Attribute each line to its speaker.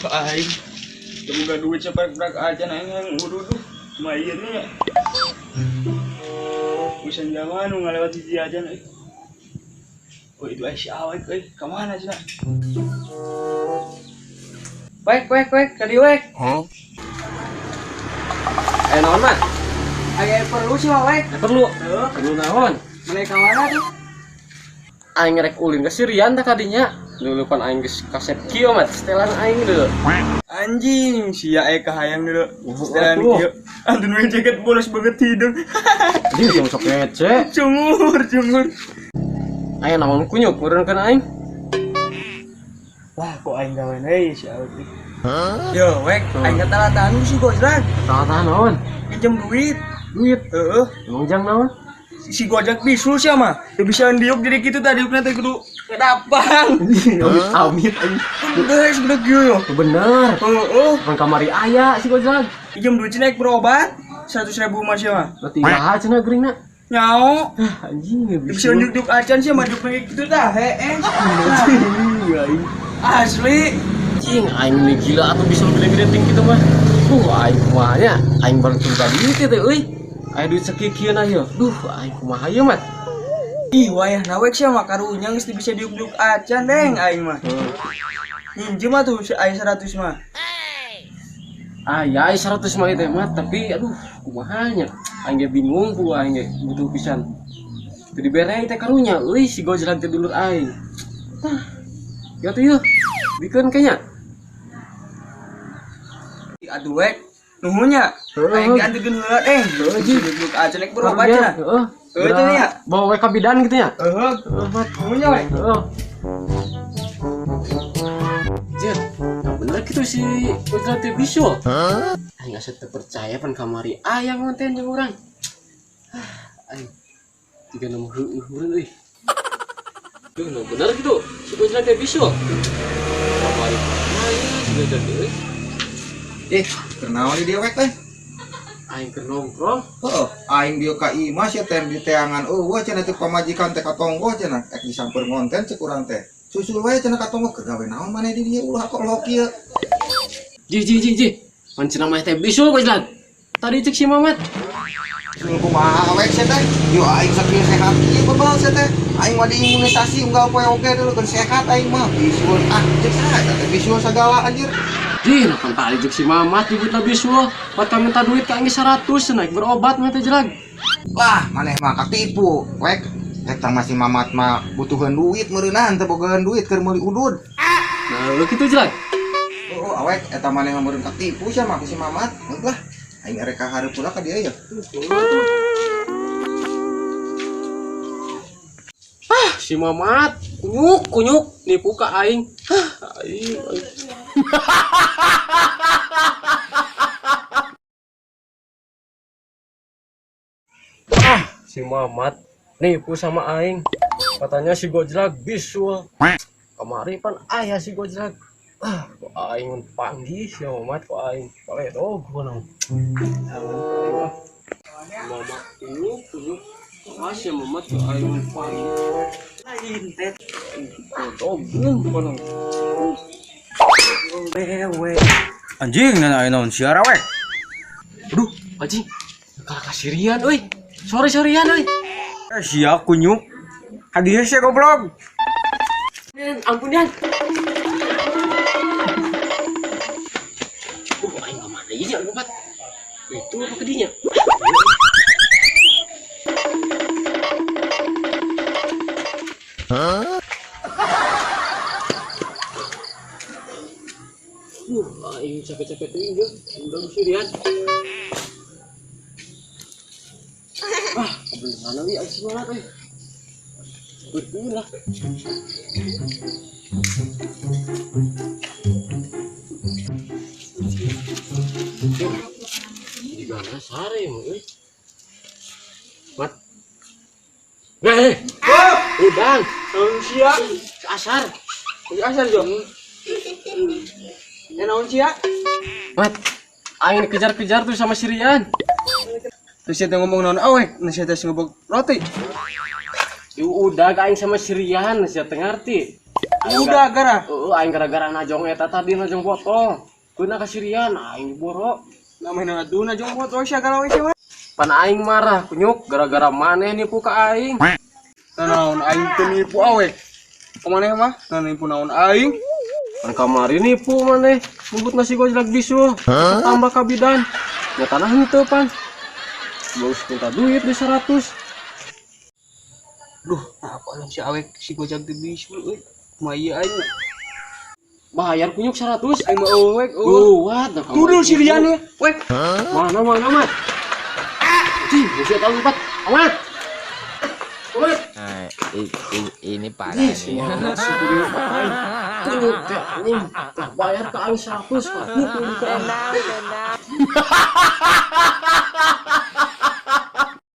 Speaker 1: Aing semoga duit cepat aja nang yang udah mainnya bisa jangan ngelewat hiji aja nih. Oh itu Aisyah awet kemana sih nak? Wek tadi wek.
Speaker 2: Naon mat?
Speaker 1: Agak perlu sih wek.
Speaker 2: Perlu naon?
Speaker 1: Mereka mana tuh?
Speaker 2: Aing rek ulin ke Sirian tak kadinya. Dulu kan aing geus kasep kieu mat, setelan aing dulu.
Speaker 1: Anjing, sia Eka hayang dulu. Setelan kieu. Aduh nu jaket bolos banget hidung.
Speaker 2: Anjing jeung sok ngece.
Speaker 1: Cungur.
Speaker 2: Aya naon kunyuk meureunkeun aing?
Speaker 1: Wah, kok aing gawean euy si Aldi. Yo, wek, aing ketalatan sih Gojek.
Speaker 2: Tah naon?
Speaker 1: Pinjem duit.
Speaker 2: Heeh. Emang jang naon?
Speaker 1: Si Gojek bisul sih mah. Teu bisa ndiuk jadi kitu tadi ukna teh kudu kedapang.
Speaker 2: Amit anjing.
Speaker 1: Guys, bener kieu yo.
Speaker 2: Bener.
Speaker 1: Heeh.
Speaker 2: Pan kamari aya si Gojek.
Speaker 1: Pinjem duit naik berobat 100.000 mah sih mah.
Speaker 2: Berarti saha cenah geuringna?
Speaker 1: Nyao.
Speaker 2: Anjing
Speaker 1: Bisa nduk acan sih mah nduk naik kitu tah heeh. Asli.
Speaker 2: Anjing aing ini gila atuh bisa gede-gede tinggi kitu mah. Aing kumaha nya? Aing baru turun dieu teh euy. Aya duit sakikieuna ieu. Aing kumaha ieu mat?
Speaker 1: Ih, wayah nawek sih mah karunya geus bisa diuk-diuk acan deng aing mah. Minjem mah tuh si aya 100 mah.
Speaker 2: Aya 100 mah teh mah, tapi aduh kumaha nya? Aing ge bingung ku aing ge butuh pisan. Teu dibere teh karunya euy si Gojek teh dulur aing. Ya tuh yeuh. Bikeun kayaknya.
Speaker 1: Aduh wek, nuhunnya. Aing diantikeun heula deh. Diuk-diuk acan naik berobat cenah.
Speaker 2: Heeh.
Speaker 1: Itu nih ya.
Speaker 2: Bawa we ka bidan gitu ya?
Speaker 1: Nuhunnya wek.
Speaker 2: Jet, yang bener gitu si Gojek teh bisul. Aing asa teu percaya pan kamari aya ngonten jeung urang. Aing tiga nemu heueuh euy. Duh, bener gitu. Si Gojek teh bisul. Kamari aya si Gojek euy.
Speaker 3: Kenaon dia wek teh?
Speaker 2: Aing keur nongkrong.
Speaker 3: Heeh, aing dia ka imah sia teh di teangan eueuh cenah teh pamajikan teh katonggo cenah ek disamper ngonten cek urang teh. Susul wae cenah katonggo keur gawe naon maneh di dieu ulah kok lo kieu.
Speaker 2: Ji. Man cenah mah teh bisul Gojek. Tadi cek si Mamat.
Speaker 3: Sul kumaha wek sia teh? Yo aing sakieu sehat ieu bebal sia teh. Aing mah diimunisasi unggal poe oge dulu kan sehat aing mah. Bisul cek saha teh bisul sagala anjir.
Speaker 2: Napan tadi cek si Mamat di buta bisul. Buat kami minta duit ka 100 naik berobat mah teh jelag.
Speaker 3: Wah, maneh mah katipu. Wek, eta masih Mamat mah butuhan duit meureunana teu bogaan duit keur meuli udud.
Speaker 2: Nah, kitu jelag.
Speaker 3: Oh, awek eta maneh mah meureun katipu sia mah ku si Mamat. Heula, aing arek ka hareup pula ka dieu ya.
Speaker 2: Si Mamat kunyuk nipu ka aing. Aing. Si Mamat nipu sama aing. Katanya si Gojek bisul. Kemarin pan aya si Gojek. Kok aing panggil si Mamat kok aing paledo gunung. Mamat kunyuk. Masih Mamat kok aing panggil. Lain teh. Gunung gunung.
Speaker 1: Anjing nana aya naon siara wek.
Speaker 2: Aduh, anjing. Kalah kasirian euy. Sore-sorean euy.
Speaker 1: Sia kunyuk. Hadiah sia goblok.
Speaker 2: Ampun Yan. Aing kemana ieu nya lompat. Itu apa kedinya? Aing capek-capek tuh ya. Udah sirian. Bener mana wi aing semangat euy. Betul lah. Di mana sare mah euy? Mat. Udang.
Speaker 1: Sia.
Speaker 2: Asar.
Speaker 1: Asal jo. Naon sia?
Speaker 2: Mat, aing dikejar-kejar tuh sama si Rian.
Speaker 1: Terus saya ngomong naon awek, nah saya ngobok roti.
Speaker 2: Udah aing sama si Rian, saya teu ngarti.
Speaker 1: Udah gara.
Speaker 2: Aing gara-gara najong eta tadi najong botol. Kuna ka si Rian, aing boro.
Speaker 1: Namanya aduna jeung buat sia galau sia.
Speaker 2: Pan aing marah kunyuk gara-gara maneh nipu ka aing.
Speaker 1: Naon aing teu nipu awek. Kumaneh mah? Nipu naon aing?
Speaker 2: Pan kamari nipu maneh, sebut nasi gojlak bisul. Tambah ka bidan. Nyatana henteu pan. Bagus minta duit di 100.
Speaker 1: Duh, apa lah si awek si gojak teh bisu euy. Kumaha ieu aing?
Speaker 2: Bayar kunyuk 100.
Speaker 1: Aing mah awek.
Speaker 2: What?
Speaker 1: Tudul si Rian ya. Wek.
Speaker 2: Mana mat? Cing, bisa tahu empat. Amat. Amat.
Speaker 4: Nah, ini parah
Speaker 2: Ih,
Speaker 4: nih.
Speaker 2: semangat si video aing. Tuh, teh anjing. Tah bayar ke aing 100 Pak. Nipu ka aing.